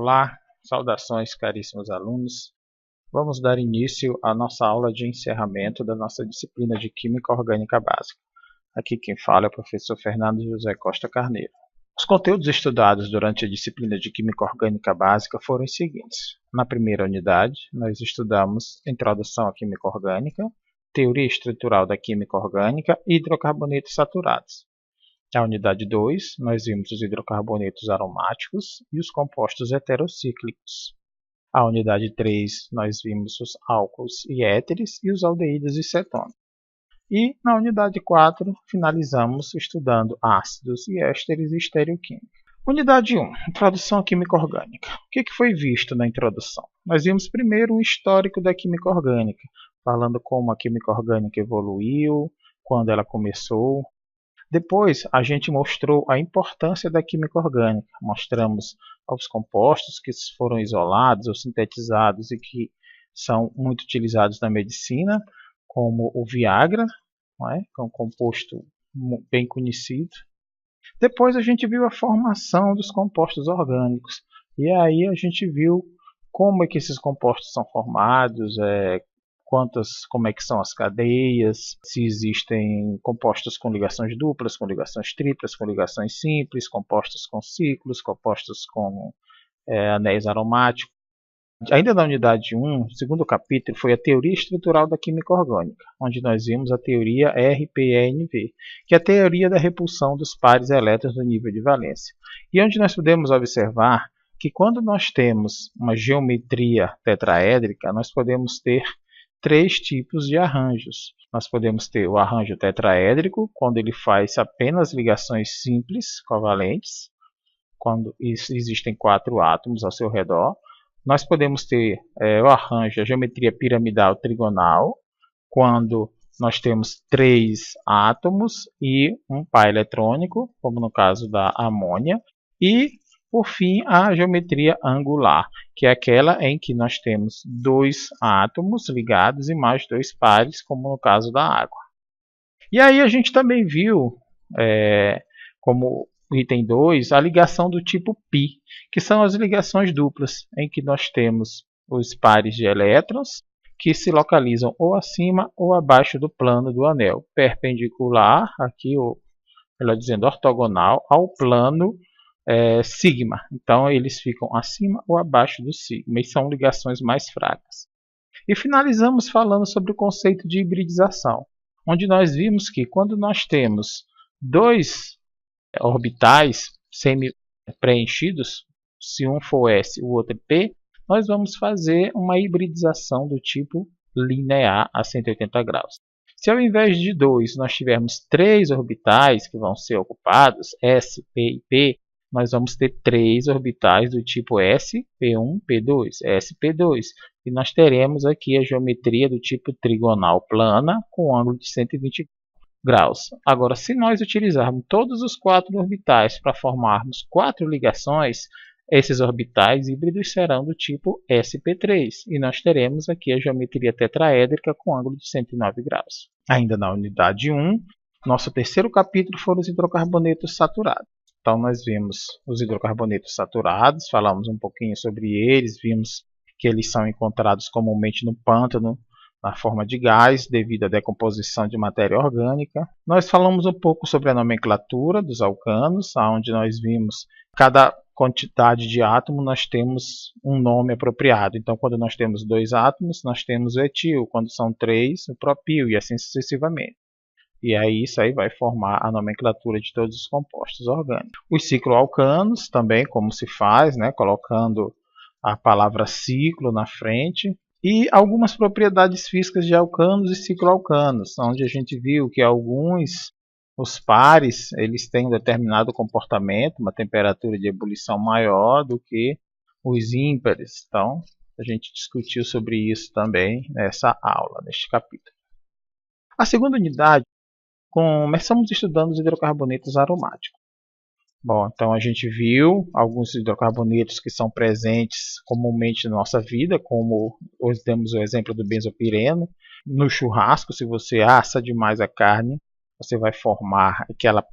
Olá, saudações caríssimos alunos. Vamos dar início à nossa aula de encerramento da nossa disciplina de Química Orgânica Básica. Aqui quem fala é o professor Fernando José Costa Carneiro. Os conteúdos estudados durante a disciplina de Química Orgânica Básica foram os seguintes. Na primeira unidade, nós estudamos Introdução à Química Orgânica, Teoria Estrutural da Química Orgânica e Hidrocarbonetos Saturados. Na unidade 2, nós vimos os hidrocarbonetos aromáticos e os compostos heterocíclicos. A unidade 3, nós vimos os álcools e éteres e os aldeídos e cetonas. E na unidade 4, finalizamos estudando ácidos e ésteres e estereoquímica. Unidade 1, Introdução à Química Orgânica. O que foi visto na introdução? Nós vimos primeiro um histórico da química orgânica, falando como a química orgânica evoluiu, quando ela começou. Depois, a gente mostrou a importância da química orgânica. Mostramos os compostos que foram isolados ou sintetizados e que são muito utilizados na medicina, como o Viagra, que é um composto bem conhecido. Depois a gente viu a formação dos compostos orgânicos. E aí a gente viu como é que esses compostos são formados, como é que são as cadeias, se existem compostos com ligações duplas, com ligações triplas, com ligações simples, compostos com ciclos, compostos com anéis aromáticos. Ainda na unidade 1, o segundo capítulo foi a Teoria Estrutural da Química Orgânica, onde nós vimos a teoria RPENV, que é a teoria da repulsão dos pares elétrons no nível de valência. E onde nós podemos observar que quando nós temos uma geometria tetraédrica, nós podemos ter três tipos de arranjos. Nós podemos ter o arranjo tetraédrico, quando ele faz apenas ligações simples, covalentes, quando existem 4 átomos ao seu redor. Nós podemos ter o arranjo, a geometria piramidal trigonal, quando nós temos 3 átomos e um par eletrônico, como no caso da amônia, e por fim, a geometria angular, que é aquela em que nós temos 2 átomos ligados e mais 2 pares, como no caso da água. E aí a gente também viu, como item 2, a ligação do tipo π, que são as ligações duplas, em que nós temos os pares de elétrons, que se localizam ou acima ou abaixo do plano do anel, perpendicular, aqui, melhor dizendo, ortogonal, ao plano sigma. Então eles ficam acima ou abaixo do sigma e são ligações mais fracas. E finalizamos falando sobre o conceito de hibridização, onde nós vimos que quando nós temos 2 orbitais semi-preenchidos, se um for S e o outro P, nós vamos fazer uma hibridização do tipo linear a 180 graus. Se ao invés de 2 nós tivermos 3 orbitais que vão ser ocupados, S, P e P, nós vamos ter 3 orbitais do tipo S, P1, P2, S, P2. E nós teremos aqui a geometria do tipo trigonal plana com ângulo de 120 graus. Agora, se nós utilizarmos todos os 4 orbitais para formarmos 4 ligações, esses orbitais híbridos serão do tipo sp3. E nós teremos aqui a geometria tetraédrica com ângulo de 109 graus. Ainda na unidade 1, nosso terceiro capítulo foram os hidrocarbonetos saturados. Então nós vimos os hidrocarbonetos saturados, falamos um pouquinho sobre eles, vimos que eles são encontrados comumente no pântano, na forma de gás, devido à decomposição de matéria orgânica. Nós falamos um pouco sobre a nomenclatura dos alcanos, onde nós vimos cada quantidade de átomo nós temos um nome apropriado. Então quando nós temos 2 átomos, nós temos o etil, quando são 3, o propil e assim sucessivamente. E aí isso aí vai formar a nomenclatura de todos os compostos orgânicos. Os cicloalcanos também, como se faz, colocando a palavra ciclo na frente. E algumas propriedades físicas de alcanos e cicloalcanos, onde a gente viu que os pares, eles têm um determinado comportamento, uma temperatura de ebulição maior do que os ímpares. Então, a gente discutiu sobre isso também nessa aula, neste capítulo. A segunda unidade, começamos estudando os hidrocarbonetos aromáticos. Bom, então a gente viu alguns hidrocarbonetos que são presentes comumente na nossa vida, como hoje temos o exemplo do benzopireno. No churrasco, se você assa demais a carne, você vai formar aquela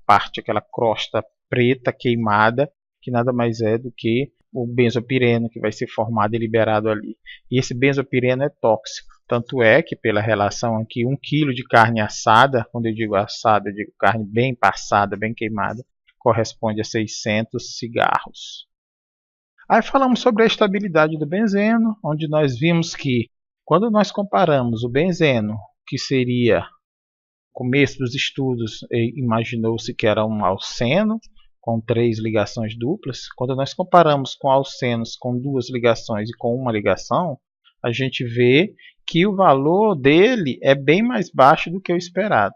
crosta preta queimada, que nada mais é do que o benzopireno que vai ser formado e liberado ali. E esse benzopireno é tóxico. Tanto é que, pela relação aqui, 1 kg de carne assada, quando eu digo assada, eu digo carne bem passada, bem queimada, corresponde a 600 cigarros. Aí falamos sobre a estabilidade do benzeno, onde nós vimos que, quando nós comparamos o benzeno, que seria, no começo dos estudos, imaginou-se que era um alceno, com 3 ligações duplas. Quando nós comparamos com alcenos com 2 ligações e com 1 ligação, a gente vê que o valor dele é bem mais baixo do que o esperado.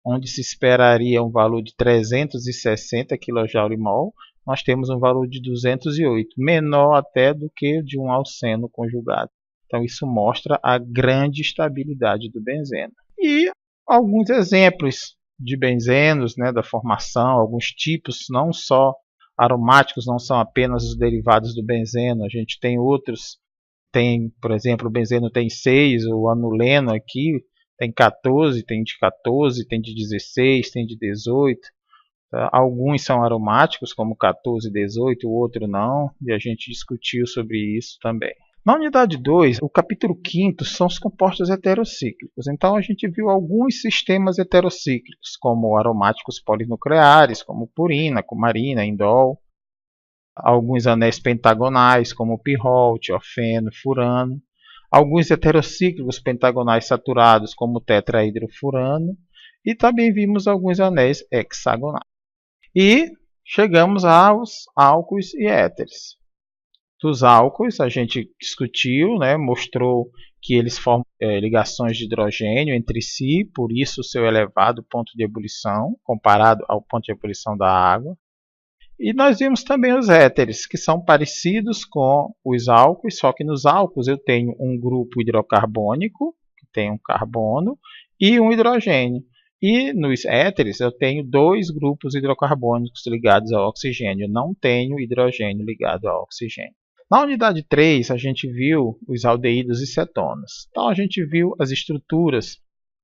Onde se esperaria um valor de 360 kJ/mol, nós temos um valor de 208, menor até do que de um alceno conjugado. Então isso mostra a grande estabilidade do benzeno. E alguns exemplos de benzenos, né, da formação, alguns tipos, não só aromáticos, não são apenas os derivados do benzeno, a gente tem outros, por exemplo, o benzeno tem 6, o anuleno aqui tem 14, tem de 14, tem de 16, tem de 18, tá? Alguns são aromáticos, como 14 e 18, o outro não, e a gente discutiu sobre isso também. Na unidade 2, o capítulo 5 são os compostos heterocíclicos. Então a gente viu alguns sistemas heterocíclicos, como aromáticos polinucleares, como purina, cumarina, indol. Alguns anéis pentagonais, como pirrol, tiofeno, furano. Alguns heterocíclicos pentagonais saturados, como tetrahidrofurano. E também vimos alguns anéis hexagonais. E chegamos aos álcools e éteres. Dos álcools, a gente discutiu, né, mostrou que eles formam ligações de hidrogênio entre si, por isso o seu elevado ponto de ebulição, comparado ao ponto de ebulição da água. E nós vimos também os éteres, que são parecidos com os álcools, só que nos álcools eu tenho um grupo hidrocarbônico, que tem um carbono, e um hidrogênio. E nos éteres eu tenho 2 grupos hidrocarbônicos ligados ao oxigênio, não tenho hidrogênio ligado ao oxigênio. Na unidade 3, a gente viu os aldeídos e cetonas. Então, a gente viu as estruturas,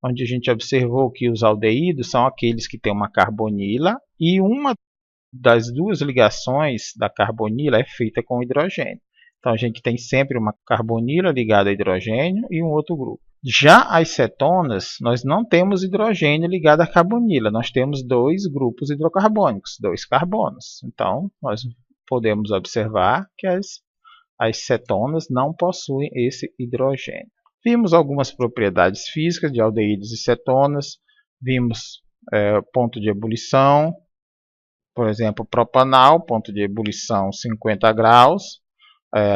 onde a gente observou que os aldeídos são aqueles que têm uma carbonila e uma das 2 ligações da carbonila é feita com hidrogênio. Então, a gente tem sempre uma carbonila ligada a hidrogênio e um outro grupo. Já as cetonas, nós não temos hidrogênio ligado à carbonila, nós temos 2 grupos hidrocarbônicos, 2 carbonos. Então, nós podemos observar que as cetonas não possuem esse hidrogênio. Vimos algumas propriedades físicas de aldeídos e cetonas, vimos ponto de ebulição, por exemplo, propanal, ponto de ebulição 50 graus,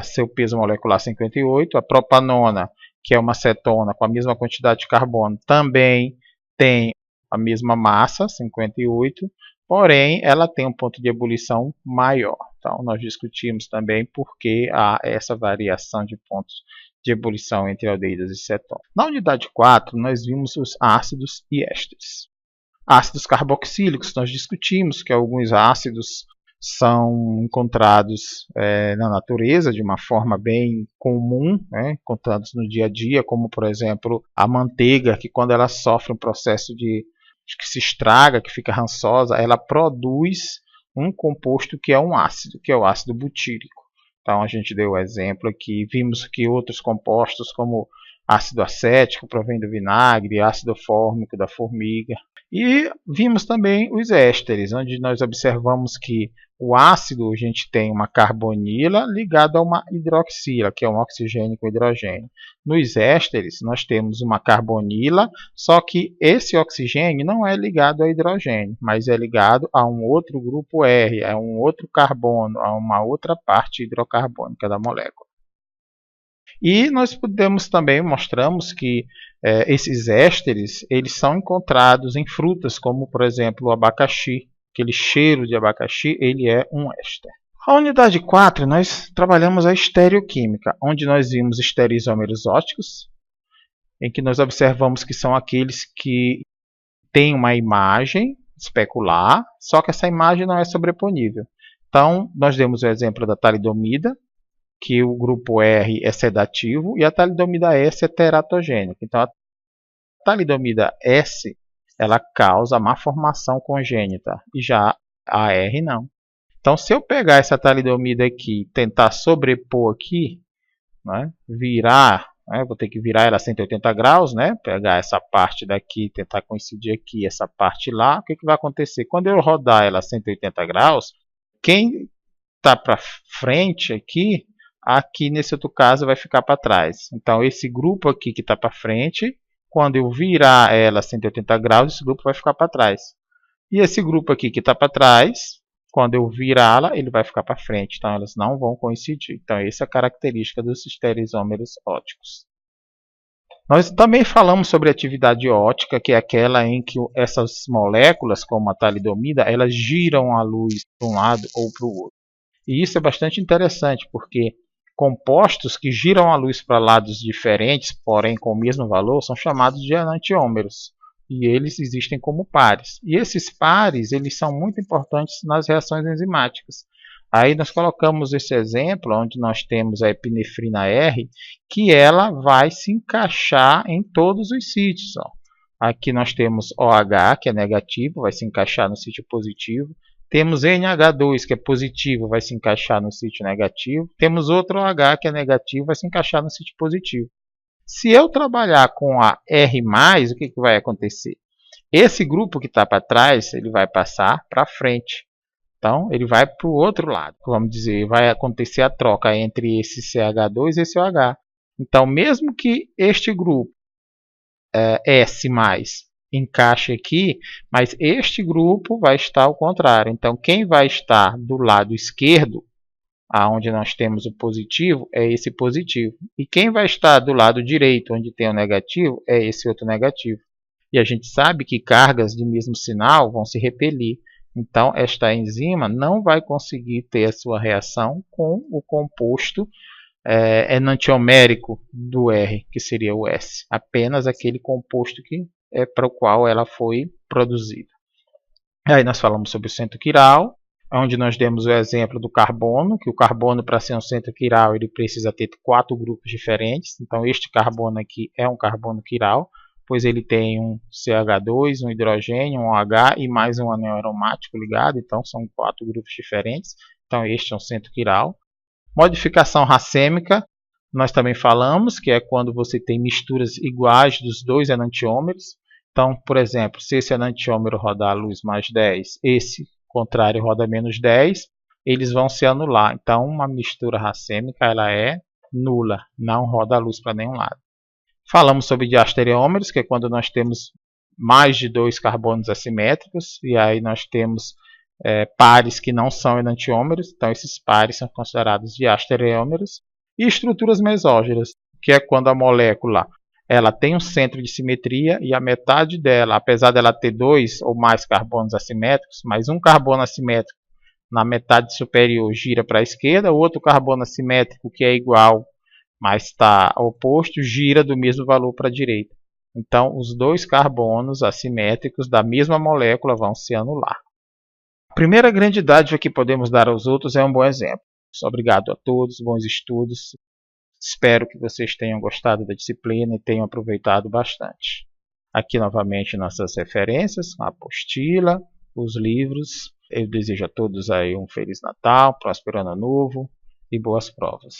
seu peso molecular 58, a propanona, que é uma cetona com a mesma quantidade de carbono, também tem a mesma massa, 58, porém ela tem um ponto de ebulição maior. Então nós discutimos também por que há essa variação de pontos de ebulição entre aldeídos e cetonas. Na unidade 4 nós vimos os ácidos e ésteres. Ácidos carboxílicos, nós discutimos que alguns ácidos são encontrados na natureza de uma forma bem comum, né, encontrados no dia a dia, como por exemplo a manteiga, que quando ela sofre um processo que se estraga, que fica rançosa, ela produz um composto que é um ácido, que é o ácido butírico. Então a gente deu o exemplo aqui, vimos que outros compostos como ácido acético provém do vinagre, ácido fórmico da formiga. E vimos também os ésteres, onde nós observamos que o ácido, a gente tem uma carbonila ligada a uma hidroxila, que é um oxigênio com hidrogênio. Nos ésteres, nós temos uma carbonila, só que esse oxigênio não é ligado ao hidrogênio, mas é ligado a um outro grupo R, a um outro carbono, a uma outra parte hidrocarbônica da molécula. E nós mostramos que esses ésteres eles são encontrados em frutas, como por exemplo o abacaxi. Aquele cheiro de abacaxi, ele é um éster. A unidade 4, nós trabalhamos a estereoquímica, onde nós vimos estereoisómeros ópticos, em que nós observamos que são aqueles que têm uma imagem especular, só que essa imagem não é sobreponível. Então, nós demos o exemplo da talidomida, que o grupo R é sedativo, e a talidomida S é teratogênica. Então, a talidomida S ela causa má formação congênita, e já a R não. Então, se eu pegar essa talidomida aqui e tentar sobrepor aqui, né, virar, né, vou ter que virar ela a 180 graus, né, pegar essa parte daqui, tentar coincidir aqui, essa parte lá, o que, que vai acontecer? Quando eu rodar ela a 180 graus, quem está para frente aqui, aqui nesse outro caso vai ficar para trás. Então, esse grupo aqui que está para frente, quando eu virar ela a 180 graus, esse grupo vai ficar para trás. E esse grupo aqui que está para trás, quando eu virá-la, ele vai ficar para frente. Então, elas não vão coincidir. Então, essa é a característica dos estereisômeros ópticos. Nós também falamos sobre atividade óptica, que é aquela em que essas moléculas, como a talidomida, elas giram a luz para um lado ou para o outro. E isso é bastante interessante, porque compostos que giram a luz para lados diferentes, porém com o mesmo valor, são chamados de enantiômeros. E eles existem como pares. E esses pares eles são muito importantes nas reações enzimáticas. Aí nós colocamos esse exemplo, onde nós temos a epinefrina R, que ela vai se encaixar em todos os sítios. Ó. Aqui nós temos OH, que é negativo, vai se encaixar no sítio positivo. Temos NH2, que é positivo, vai se encaixar no sítio negativo. Temos outro OH, que é negativo, vai se encaixar no sítio positivo. Se eu trabalhar com a R+, o que vai acontecer? Esse grupo que está para trás, ele vai passar para frente. Então, ele vai para o outro lado. Vamos dizer, vai acontecer a troca entre esse CH2 e esse OH. Então, mesmo que este grupo S+, encaixe aqui, mas este grupo vai estar ao contrário. Então, quem vai estar do lado esquerdo, aonde nós temos o positivo, é esse positivo. E quem vai estar do lado direito, onde tem o negativo, é esse outro negativo. E a gente sabe que cargas de mesmo sinal vão se repelir. Então, esta enzima não vai conseguir ter a sua reação com o composto enantiomérico do R, que seria o S. Apenas aquele composto que é para o qual ela foi produzida. Aí nós falamos sobre o centro quiral, onde nós demos o exemplo do carbono, que o carbono, para ser um centro quiral, ele precisa ter 4 grupos diferentes. Então, este carbono aqui é um carbono quiral, pois ele tem um CH2, um hidrogênio, um OH e mais um anel aromático ligado. Então, são 4 grupos diferentes. Então, este é um centro quiral. Modificação racêmica, nós também falamos, que é quando você tem misturas iguais dos dois enantiômeros. Então, por exemplo, se esse enantiômero rodar a luz mais 10, esse contrário roda menos 10, eles vão se anular. Então, uma mistura racêmica ela é nula, não roda a luz para nenhum lado. Falamos sobre diastereômeros, que é quando nós temos mais de 2 carbonos assimétricos, e aí nós temos pares que não são enantiômeros, então esses pares são considerados diastereômeros. E estruturas mesógenas, que é quando a molécula ela tem um centro de simetria e a metade dela, apesar dela ter 2 ou mais carbonos assimétricos, mas um carbono assimétrico na metade superior gira para a esquerda, o outro carbono assimétrico que é igual, mas está oposto, gira do mesmo valor para a direita. Então, os 2 carbonos assimétricos da mesma molécula vão se anular. A primeira grande dádiva que podemos dar aos outros é um bom exemplo. Obrigado a todos, bons estudos. Espero que vocês tenham gostado da disciplina e tenham aproveitado bastante. Aqui novamente nossas referências, a apostila, os livros. Eu desejo a todos aí um Feliz Natal, próspero Ano Novo e boas provas.